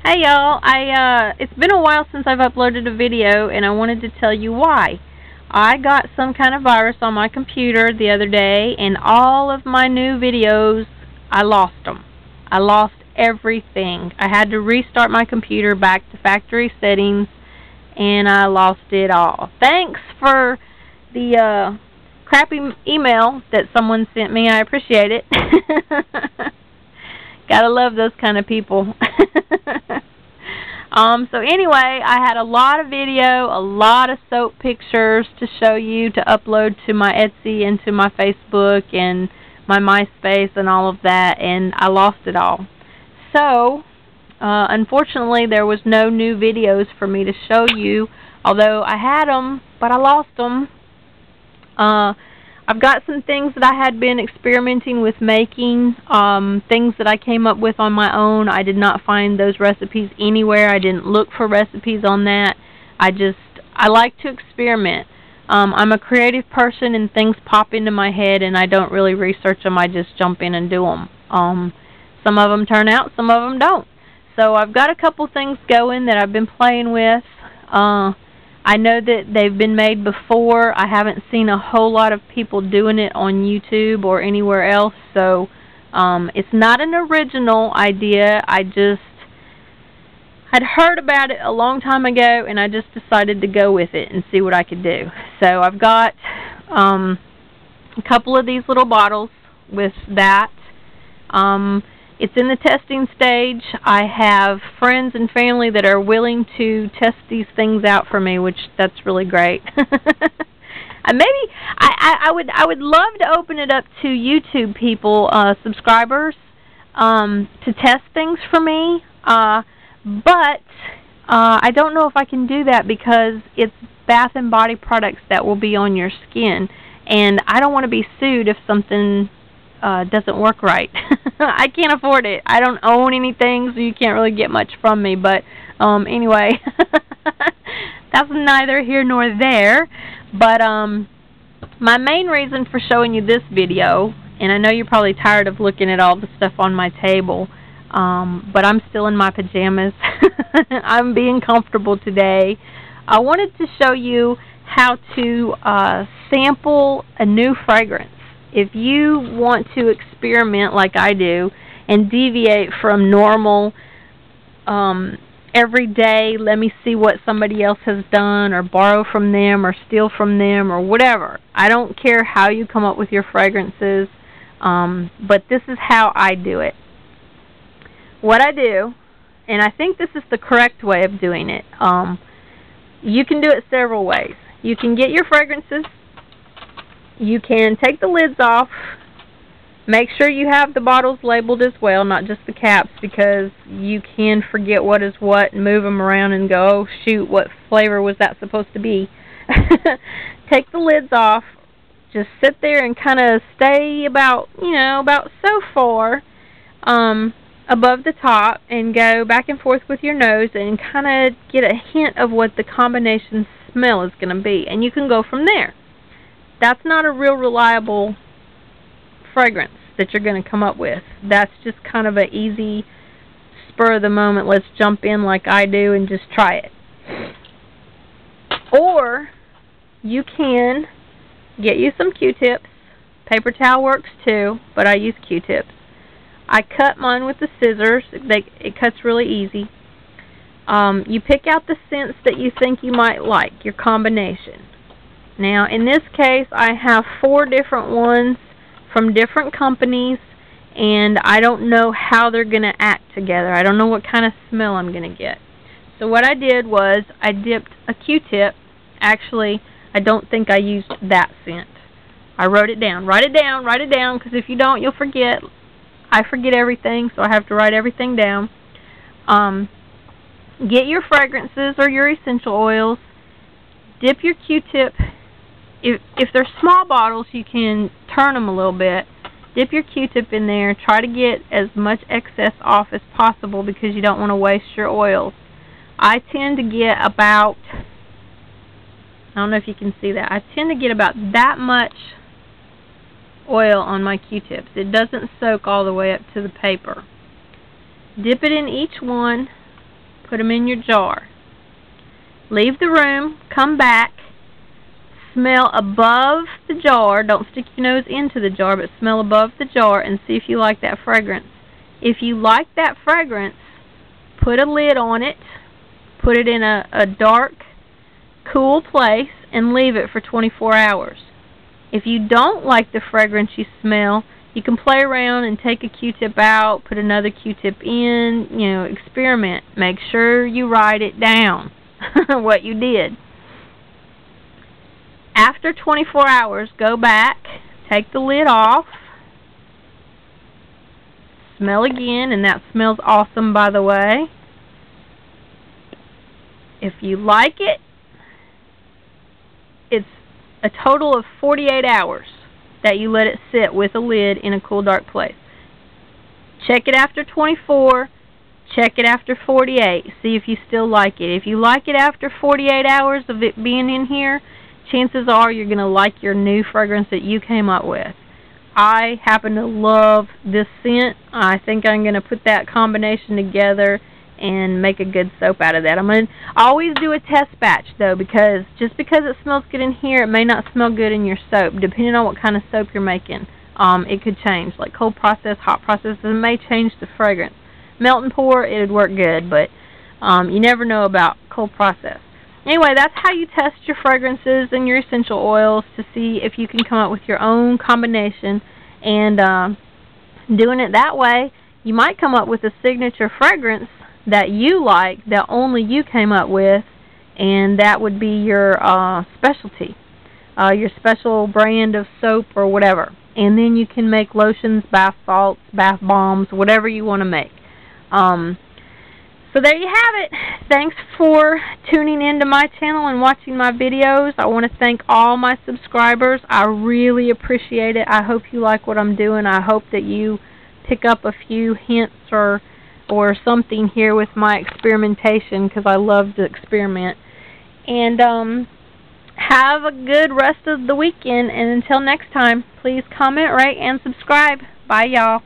Hey y'all, it's been a while since I've uploaded a video and I wanted to tell you why. I got some kind of virus on my computer the other day and all of my new videos, I lost them. I lost everything. I had to restart my computer back to factory settings and I lost it all. Thanks for the crappy email that someone sent me. I appreciate it. Gotta love those kind of people. So anyway, I had a lot of video, a lot of soap pictures to show you to upload to my Etsy and to my Facebook and my MySpace and all of that, and I lost it all. So, unfortunately, there was no new videos for me to show you, although I had them, but I lost them. I've got some things that I had been experimenting with making, things that I came up with on my own. I did not find those recipes anywhere. I didn't look for recipes on that. I like to experiment. I'm a creative person and things pop into my head and I don't really research them. I just jump in and do them. Some of them turn out, some of them don't. So I've got a couple things going that I've been playing with. I know that they've been made before. I haven't seen a whole lot of people doing it on YouTube or anywhere else, so it's not an original idea. I'd heard about it a long time ago, and I just decided to go with it and see what I could do. So I've got a couple of these little bottles with that. It's in the testing stage. I have friends and family that are willing to test these things out for me, which that's really great. Maybe I would love to open it up to YouTube people, subscribers, to test things for me. But I don't know if I can do that because it's Bath and Body products that will be on your skin, and I don't want to be sued if something doesn't work right. I can't afford it. I don't own anything, so you can't really get much from me. But anyway, that's neither here nor there. But my main reason for showing you this video, and I know you're probably tired of looking at all the stuff on my table, but I'm still in my pajamas. I'm being comfortable today. I wanted to show you how to sample a new fragrance. If you want to experiment like I do and deviate from normal, everyday, let me see what somebody else has done or borrow from them or steal from them or whatever. I don't care how you come up with your fragrances, but this is how I do it. What I do, and I think this is the correct way of doing it, you can do it several ways. You can get your fragrances. You can take the lids off, make sure you have the bottles labeled as well, not just the caps, because you can forget what is what and move them around and go, oh shoot, what flavor was that supposed to be? Take the lids off, just sit there and kind of stay about so far above the top and go back and forth with your nose and kind of get a hint of what the combination smell is going to be, and you can go from there. That's not a real reliable fragrance that you're going to come up with. That's just kind of an easy, spur of the moment, let's jump in like I do and just try it. Or you can get you some Q-tips. Paper towel works too, but I use Q-tips. I cut mine with the scissors. It cuts really easy. You pick out the scents that you think you might like, your combination. Now, in this case, I have 4 different ones from different companies, and I don't know how they're going to act together. I don't know what kind of smell I'm going to get. So what I did was I dipped a Q-tip. Actually, I don't think I used that scent. I wrote it down. Write it down, because if you don't, you'll forget. I forget everything, so I have to write everything down. Get your fragrances or your essential oils. Dip your Q-tip. If they're small bottles, you can turn them a little bit. Dip your Q-tip in there. Try to get as much excess off as possible because you don't want to waste your oils. I tend to get about, I don't know if you can see that, I tend to get about that much oil on my Q-tips. It doesn't soak all the way up to the paper. Dip it in each one. Put them in your jar. Leave the room, come back, smell above the jar. Don't stick your nose into the jar, but smell above the jar and see if you like that fragrance. If you like that fragrance, put a lid on it, put it in a dark, cool place, and leave it for 24 hours. If you don't like the fragrance you smell, you can play around and take a Q-tip out, put another Q-tip in, experiment. Make sure you write it down, what you did. After 24 hours, go back, take the lid off, smell again, and that smells awesome, by the way. If you like it, it's a total of 48 hours that you let it sit with a lid in a cool, dark place. Check it after 24, check it after 48, see if you still like it. If you like it after 48 hours of it being in here, chances are you're going to like your new fragrance that you came up with. I happen to love this scent. I think I'm going to put that combination together and make a good soap out of that. I'm going to always do a test batch, though, because just because it smells good in here, it may not smell good in your soap, depending on what kind of soap you're making. It could change, like cold process, hot process, it may change the fragrance. Melt and pour, it would work good, but you never know about cold process. Anyway, that's how you test your fragrances and your essential oils to see if you can come up with your own combination. And doing it that way, you might come up with a signature fragrance that you like, that only you came up with, and that would be your specialty, your special brand of soap or whatever. And then you can make lotions, bath salts, bath bombs, whatever you want to make. So there you have it. Thanks for tuning into my channel and watching my videos. I want to thank all my subscribers. I really appreciate it. I hope you like what I'm doing. I hope that you pick up a few hints or something here with my experimentation, because I love to experiment. And have a good rest of the weekend. And until next time, please comment, rate, and subscribe. Bye, y'all.